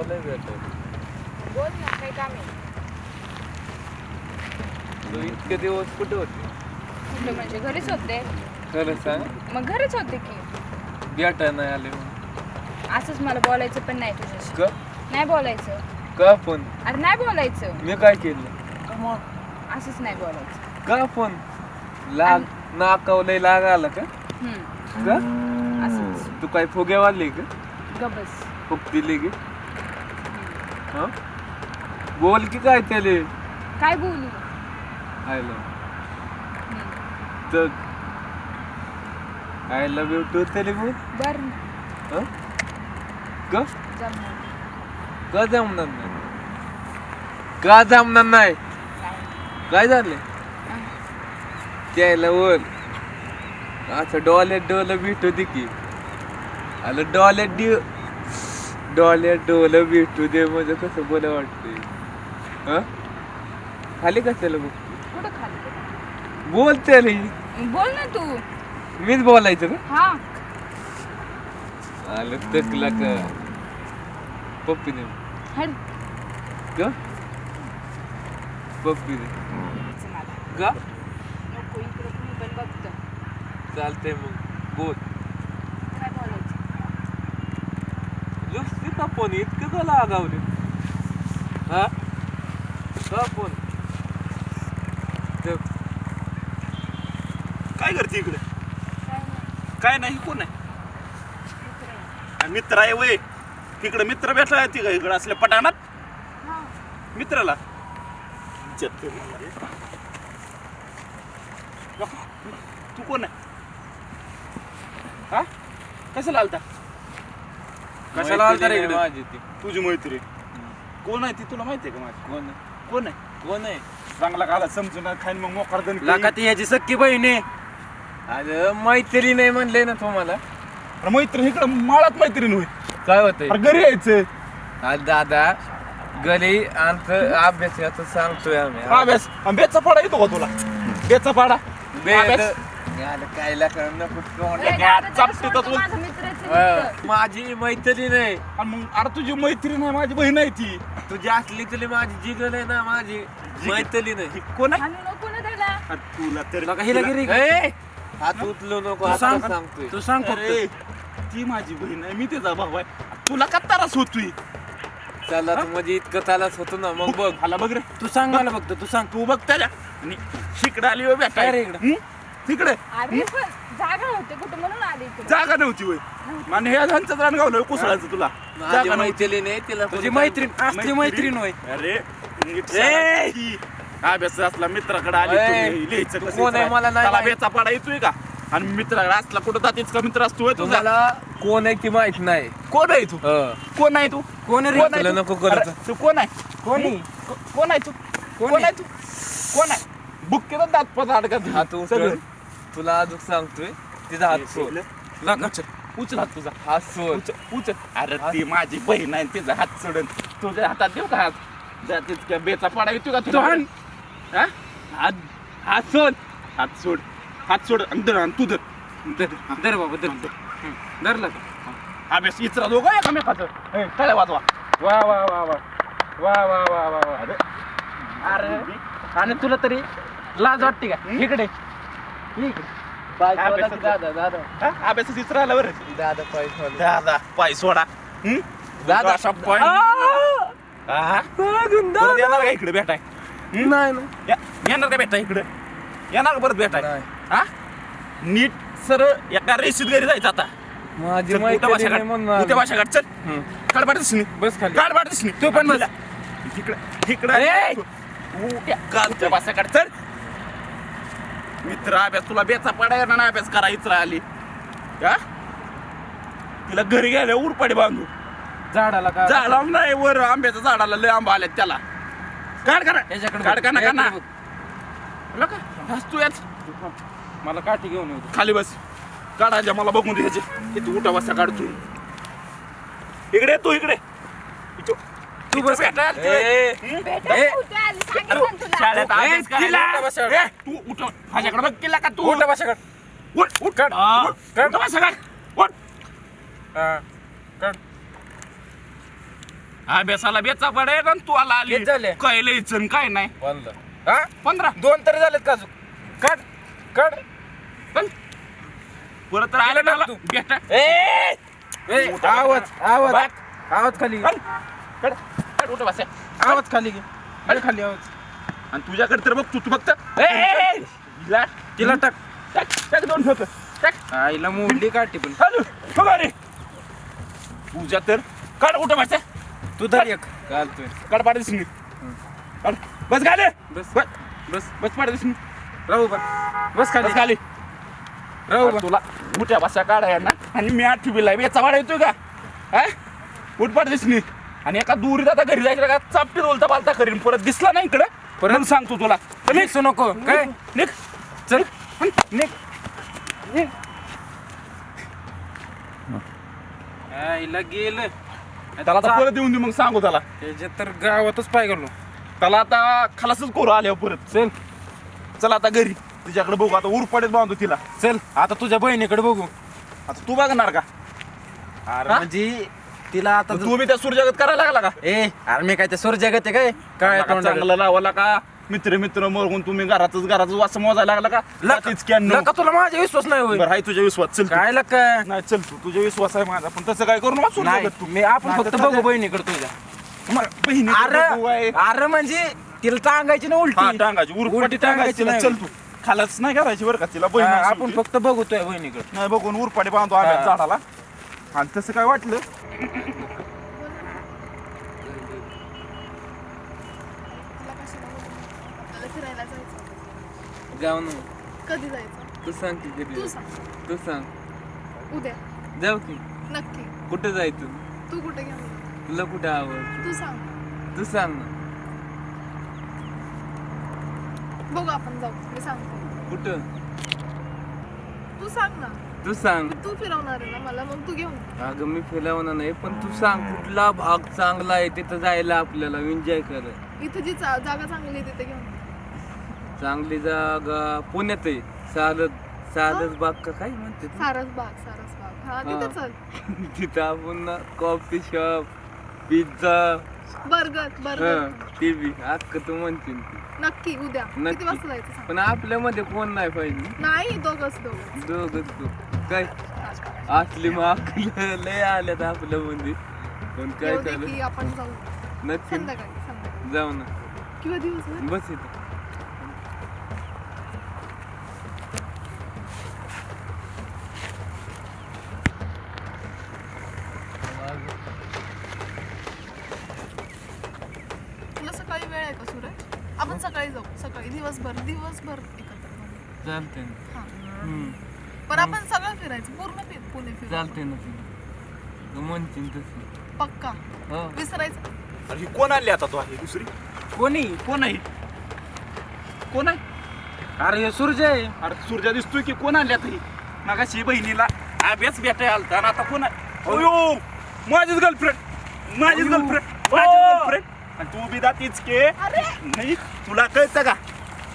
आलंय भेटायला. बोल ना, काय काम आहे? तू इतके दिवस कुठे होते? कुठं म्हणजे घरीच होते. खरं सांग, मग घरीच होते की. भेटायला नाही आले म्हणून. असंच मला बोलायचं पण नाही तुझ्याशी. का? नाही बोलायचं. का पण? अरे नाही बोलायचं. मी काय केलं? असंच नाही बोलायचं. का पण? लाग नाकावलंय लाग आला का? का? असंच तू काय फुगेवाली का? गबस. फुगतीली की? हा? बोल की काय त्याले? काय बोलू? आय लव्ह तर आय लव्ह यू टू त्याले बोल. बर हा? का? जमणार. का जमणार नाही? का जमणार नाही? काय झालं? त्याला बोल असं डोल्यात डोलं भेटू दे की. आलं डोल्यात डोलं भेटू दे म्हणजे कसं बोला वाटतंय. हा? खाली कशाला बघ? कुठं खाली? बोल त्याला. बोल ना तू. मीच बोलायचं का? हा. आलं तकला का पप्पी दे हट. का? पप्पी दे का? नको, इकडं कुणी पण बघतं. चालतंय मग बोल. काय बोलायचं? नुसती का फोन इतकं का लागावले? हा? का फोन? काय करते इकडे? काय नाही. काय नाही, कोण आहे? इकडे. हा, मित्र आहे वय. तिकडे मित्र भेटला ती का इकडे असल्या पटाणात हा. मित्राला इज्जत कर मला रे. तू कोण आहे? हा, कशाला आलता? कशाला आलता रे मैत्रीण आहे इकडे? माझी ती. तुझी मैत्री कोण आहे ती तुला माहिती आहे का? माझी कोण आहे? कोण आहे? कोण आहे? चांगला काला समजून खाईन मग मोकार दण लाका ती ह्याची सख्खी बहीण आहे. अरे मैत्री नाही म्हणले ना तुम्हाला. मैत्रीण इकडे माळात मैत्रीण होईल. काय होतंय? अरे घरी यायचं. अरे दादा घरी आमचं अभ्यासाचं सांगतोय आम्ही. अभ्यास बेचा पाडा येतो का तुला? बेचा पाडा अभ्यास? काय लागणार नको तोंड. ए, या, दादा, चापटी जरा तर सोड, तू. माझा मित्रच आहे मित्र. माझी मैत्री नाही. आणि मग अरे तुझी मैत्रीण आहे, माझी बहीण आहे ती. तुझी असली तरी माझी जिगल आहे ना. माझी मैत्री नाही. ती कोण आहे? हाणू नको ना त्याला. अरे तुला तर लाका हिला गिरी ए, हात उचलू नको. तू आता सांग. सांगतोय. तू सांग अरे, फक्त. ती माझी बहीण आहे, मी तिचा भाऊ आहे. तुला का त्रास होतोय? चला तू म्हणजे इतकं तालाच होतो ना. मग बघ हाला बघ रे. तू सांग मला फक्त. तू सांग. तू बघ त्याला आणि शिकडे आली हो बेटा. काय रे इकडं? तिकडे अरे पण जागा होते कुठं म्हणून आले इकडे. जागा नव्हती होय. आणि हे झांचं रान गावलं कुसळायचं तुला. माझी जागा नव्हती. मैत्री नाही. तिला तुझी मैत्रीण असली मैत्रीण होय. अरे नीट ए! सांग की. अभ्यास असला मित्राकडे आली ए! तुम्ही, लिहायचं तू कसं कोण आहे इथं? मला नाही त्याला माहित. बेचा पाडा येतोय का? आणि मित्राकडे असला कुठं जातीच का मित्र असतोय तुझा? तुम्हाला कोण आहे ती माहित नाही. कोण आहे तू? हं. कोण आहे तू? कोण रे? कोण आहे तुला तू? नको करत. अरे, तू कोण आहे? कोणी? कोण आहे तू? कोण आहे तू? कोण आहे? बुक्केचा दात पत अडकत हात उचल. तुला अजून सांगतोय तिचा हात सोड. उचल हात तुझा. हात सोड. उचल. अरे ती माझी बहीण आहे, तिचा हात सोडून तुझ्या हातात देऊ का हात? जा तितक्या बेचा पाडा येतो का तुझा? हा? हात हात सोड. हात सोड. हात सोड आणि धर आणि तू धर. दर बाबा दर. धरलं का? अभ्यास इचरा दोघं एकामेकाचं. टाळ्या वाजवा. वा वा वा वा वा वा वा वा वा. अरे आणि तुला तरी लाज वाटते का? इकडे पाय सोडा अभ्यासाचं. की दादा. दादा हा? अभ्यासात इचरा आला बरं. दादा पाय सोडा. दादा पाय सोडा. दादा. असा पाय. हा? परत येणार का इकडे भेटाय? नाही ना. येणार का भेटाय इकडे? येणार का परत भेटाय? नाही. हा? नीट सरळ एका रेषेत घरी जायचं आता. माझी चल, मैत्री उठा भाषा नाही काढ. म्हणून उठा भाषा काढ. चल. हं. काढ बाटलीस नी. बस खाली. काढ बाटलीस नी. तू पण बस. इकडे कालच्या भाषा काढ. चल. मित्र अभ्यास तुला बेचा पडाय ना अभ्यास करा इचरा आली. हा? तिला घरी गेल्या उरपाडी बांधू. झाडाला का? झाडा नाही वर आंब्याच्या झाडाला लय आंबा आल्यात त्याला. काढ का याच्याकडे काढ का नका ना. याच्याकडे बघ. हसतो याच. मला काठी घेऊन येऊ. खाली बस. काढायच्या मला बघून दे ह्याचे. इथे उठा बसा काढतो. इकडे तू इकडे. तू बस भेटायला कुठे आली? सांगितलं ना तुला. शाळेत अभ्यास ए, तिला. करायला. बसा. ए, तू उठ माझ्याकडे बघ केला का तू? उठ भाषा काढ. उठ उठ काढ. उठ बसा काढ. उठ. काढ. अभ्यासाला बेचा पडाय ना तू आला आली किती झाले? काय लिहायचं काय नाही 15 हा 15 2 तरी झालेत का अजून? काढ काढ चल. परत राहिलं ना तू. बेटा ए, आवाज खाली घे. कड कड उठ बस आवाज खाली घे खाली आवाज आणि तुझ्याकडे तर बघ तू फक्त हिला तिला टाक टाक टाक दोन ठोक टाक आईला मोडली काठी पण हॅलो बघा रे तुझ्या तर काढ उठ बस तू धर एक घालतोय काढ पाड दिसली काढ बस गाले बस बस बस बस पाड दिसली राहू बा बस खाली बस खाली राहू बा तुला मोठ्या भाषा काढाय ना आणि मी 8वीला याचा वाढ येतोय का हा उठपाट दिसली आणि एका दुरीत आता घरी जायचं का चापटीत बोलता पालता करीन परत दिसला नाही इकडे परत सांगतो तुला निघ नको काय निघ चल निघ आईला गेलं त्याला आता परत येऊन दे मग सांगू त्याला त्याच्यात तर गावातच पाय गेलो त्याला आता खलासच करू आल्यावर परत चल चल आता घरी तुझ्याकडे बघू आता उरपाडीत बांधू तिला चल आता तुझ्या बहिणीकडे बघू आता तू बघणार का अरे म्हणजे तिला आता तू बी त्या सूर्यजगत करायला लागला का अरे मी काय ते सूर्यगत आहे काय काय का चांगलं लावायला का मित्र मरून तुम्ही घराच वास मोजायला लागला का लागतेच की अन्न. लका तुला माझा विश्वास नाही होय बरं हाय तुझ्या विश्वास चल तू. काय लका नाही चल तू तुझ्या विश्वास आहे माझा पण तसं काय करू नका नाही सूर्यजगत तू मी आपण फक्त बघू बहिणीकडे तुझ्या बहिणी अरे अरे म्हणजे तिला टांगायची ना उलटी टांगायची उरपाटी उलटी टांगायची टांगायची चल तू खालाच नाही करायची बरं का तिला बहीण हा, आहे आपण शेवटी. फक्त बघू तुझ्या बहिणीकडे नाही बघून उरपाटी बांधतो आम्ही हा. झाडाला आणि तसं काय वाटलं तुला कशाला बोलू? आपल्याला फिरायला जायचं. जाऊ ना कधी जायचं तू सांग की तू कधी सांग तू सांग उद्या जाऊ की नक्की कुठं जायचं तू कुठे घेऊन तुला कुठं आवड तू सांग तू सांग ना बघू आपण जाऊ मी सांगते कुठं तू सांग ना तू सांग तू फिरवणार आहे ना मला मग तू घेऊन जा. अगं मी फिरवणार नाही पण तू सांग कुठला भाग चांगला आहे तिथं जायला आपल्याला एन्जॉय करायला इथं जी जागा चांगली आहे तिथे घेऊन जा. चांगली जागा पुण्यात आहे सारस बाग का काय म्हणते ते? सारस बाग हा तिथे हा. चल तिथं आपण कॉफी शॉप पिझ्झा बर्गर ते बी अक्क तू म्हणतील ती नक्की उद्या नक्की. किती वाजता जायचं सांग पण आपल्यामध्ये कोण नाही पाहिजे नाही दोघच दोघच तू काय असली मग अक्कल लय आल्यात आपल्यामध्ये पण काय येऊ दे झालं की आपण जाऊ नक्की संध्याकाळी जाऊ ना किंवा दिवस बस इथं तुला सकाळी वेळ आहे का सूरज आपण सकाळी जाऊ सकाळी दिवसभर एकत्र जाऊ. चालते ना हा. हम्म. पण आपण सगळं फिरायचं पूर्ण पुणे फिरू चालते ना तू म्हणतील तसं पक्का हो विसरायचं अरे ही कोण आली आता तू आहे दुसरी कोणी कोण आहे कोण आहे अरे हे सूर्य आहे अरे सूर्या दिसतोय की कोण आली आता ही मागाशी बहिणीला अभ्यास भेटाय आलता आणि आता कोण आहे अयो माझीच गर्लफ्रेंड आणि तू बी दातीच के अरे नाही तुला कळतं का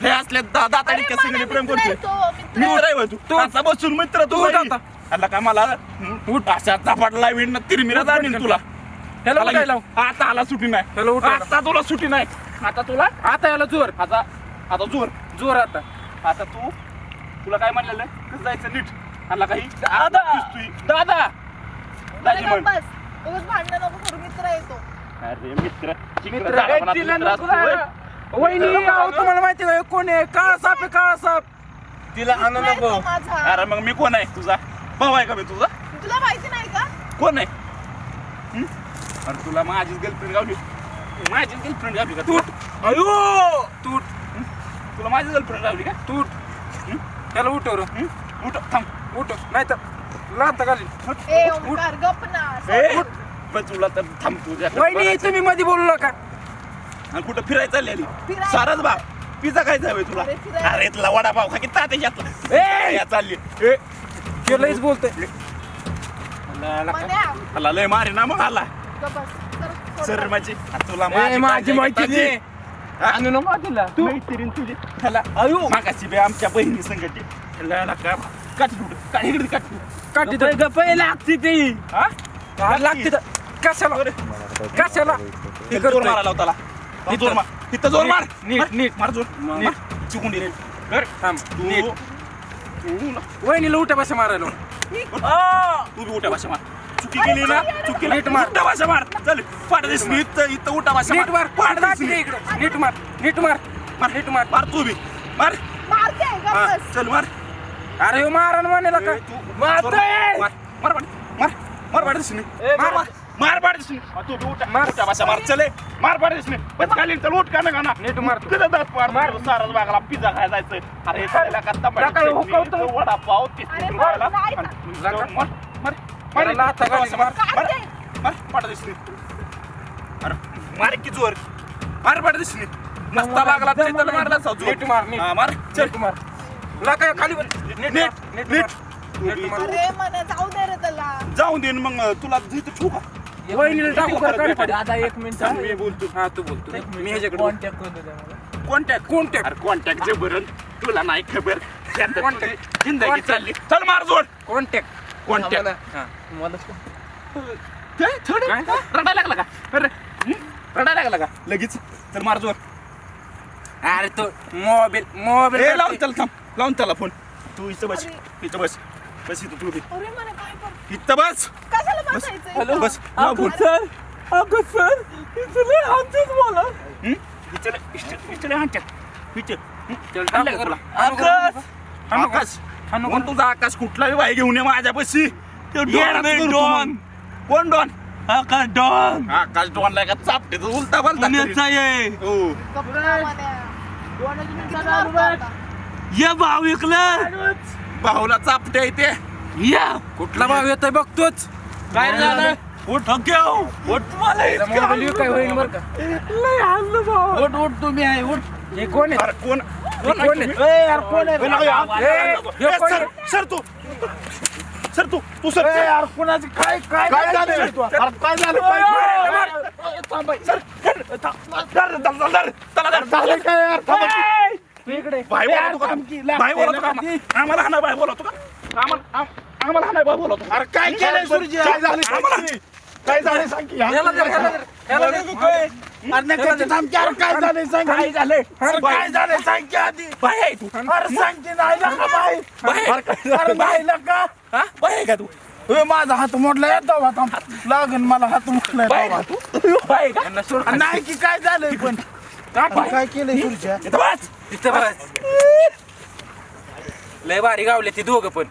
हे असल्या दाताडी अरे, कसे माझा प्रेम मित्र आहे करतोय तो, मित्र. मित्र आहे होय तू तू- आता बसून मित्र तू तू बाई. आता. आला का मला उठ अशा चपाटला विण तिरमिरा जाणीन तुला ह्याला आला उठायला की- आता आला सुटी नाही ह्याला उठायला. आता तुला सुटी नाही आता तुला आता याला जोर आता आता जोर जोर आता आता तू तुला काय म्हणलेलं कसं जायचं नीट आला काही दादा दादा दाजी बरं, म्हण. बस उगाच भांडण नको करू मित्र येतो अरे मित्र मित्र वहिनी अहो, तुम्हाला माहिती आहे कोण आहे काळा साप आहे काळा साप तिला आणू नको माझा अरे मग मी कोण आहे तुझा भाऊ आहे का मी तुझा तुला माहिती नाही का कोण आहे हं? अरे तुला माझीच गर्लफ्रेंड गावली माझीच गर्लफ्रेंड गावली का तूट अयो तूट तुला माझी गर्लफ्रेंड गावली का तूट त्याला उठव रे हं? उठ थांब उठ नाही तर लाता घाली ए ओंकार गप ना ए, पण तुला तर थांब तुझ्या वहिनी तुम्ही मध्ये बोलू नका आणि कुठं फिरायला चालली फिरायला. सारच बा पिझ्झा खायचा हवे तुला अरे, फिरायला. अरे तुला वडापाव खा की तात्या यातला ए! या चालली ए केलंच बोलतोय मन्या, आला लय मारे ना मग आला गप बस. सोड सर बस. माझी तुला माझी माहिती आणू नको तिला तू मैत्रीण तुझी त्याला अयो मागाशी बे आमच्या बहिणी संगती त्याला का काठी तुट काठी इकडे काठी काठी तर गप्प लागते ती हा लागते तर कशाला अरे कशाला इथं जोर मारायला होता त्याला. जोर मार इथं जोर मार नीट नीट मार जोर नीट चुकून ये कर थांब नीट तू वहिनीला उठ्या भाषा मारायला तू बी उठा भाषा मार चुकी केली ना चुकी नीट मार. उठा भाषा मार चल पाठ दिसली इथं उठा भाषा नीट मार पाठ पाठ दिसली इकडे नीट मार नीट मार मार नीट मार मार तू बी मार मारते हा, गप्पच. चल मार अरे ह्यो मारण म्हणाला का तू मारतोय. मार मार मार मार पाठ दिसली मार मार मार पाठ दिसली तू बी उठा मार. उठा भाषा मार चले मार पाठ दिसली बस खाली चल उठ का ना नीट मार तू. तुझा दात पाड मार सारच बागाला पिझ्झा खायला जायचं अरे त्याला का नका हुकवतो. वडा पाव 30 अरे रुपयाला नाही. मार मार मार त्याला हाता घालीन, मार. मार मार पाठ दिसली अरे मार की जोर मार पाठ दिसली नसता लागला तरी त्याला मारला जोर नीट मार, नीट. हा, मार चल नीट मार नका खाली बस. नीट नीट मार, नीट नीट मार. नीट मार. अरे मला जाऊ दे रे त्याला. जाऊन दे मग तुला जिथं ठेवू का वहिनीला टाकू कर काढ फाडी. दादा 1 मिनिट मी बोलतो हा तू बोलतो मी ह्याच्याकडे कॉन्टॅक्ट करून द्या मला. Contact Contact. अरे कॉन्टॅक्टचे बरं तुला नाही खबर त्यात Contact. तुझी जिंदगी Contact. चालली चल मार जोड कॉन्टॅक्ट कॉन्टॅक्ट हा मला काय थोडं काय? रडायला लागला का अरे रडायला लागला का लगेच चल मार जोड अरे तो मोबाईल मोबाईल ए लावून त्याला थांब लावून त्याला फोन तू इथं बस अरे. इथं बस बस इथं तू बी अरे मला काय कर इथं बस कशाला बसायचंय हॅलो बस लाव फोन सर अगं सर इथले आमचंच मला इचले इचले हांच्यात विचार चल आणलं टाकू का तुला? आकाश आकाश हाणू कोण तुझा आकाश कुठलाही बाई घेऊन ये माझ्यापाशी तो येणार डॉन आहे, करू तू डॉन. मग. कोण डॉन आकाश डॉन आकाश डॉनला का चापटे तू उलटा बोलता पुण्याचा ये हो गप्पा मध्ये. कोणाची मी किती मारतो आता? ये भाऊ इकलं भाऊला चापटे येते या कुठला भाव येतोय बघतोच काय झालं उठ घेऊ उठ मला मोबाईल काय होईल बरं का लय हाणलं भाऊ उठ उठ तुम्ही आहे उठ हे कोण आहे अरे कोण कोण आहे? ए यार कोण आहे ए, लाव या. ए, हे ए, कोण सर आहे? सर तू सर तू सर यार कुणाची काय काय काय झालं? अरे काय झालं झालं काय यार तू इकडे भाई बोलतो का भाई बोलतो का आम्हाला हा नाही भाई बोलतो का आम्हाला हा नाही भाई बोलतो अरे काय केलंय सुरजी काय झालं काय झालं सांग की ह्याला धर, ह्याला धर, ह्याला धर. अरे नका थांब की अरे काय झालंय सांग काय झालंय काय झालंय सांग की आधी भाई आहे तू अरे सांग की नाही नका बाई अरे बाई नका हा भाई आहे का तू ए, माझा हात मोडला येतो आता लागन मला हात मोडला भाई आहे येतो का तू भाई आहे का यांना सोड खाली. नाही की काय झालंय पण आपण काय केलंय सुरच्या इथं बस तिथं बस लय भारी गावले ती दोघं पण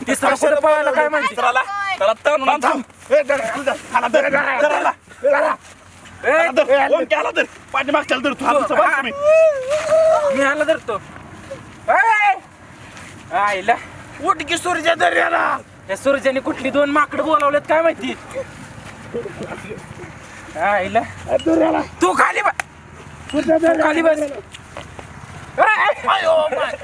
तिसरा कुठं पळायला काय माहिती चला चला थांब थांब ए दर हाला दर दर हाला ए, कोण केला तर पाठीमागच्याला तर तू हात बस तुम्ही मी ह्याला धरतो ए, आईला उठ की सूर्य दर्याला या सूर्याने कुठली 2 माकडं बोलावलेत काय माहिती आईला तू खाली बस तू खाली बस ए, आयो माय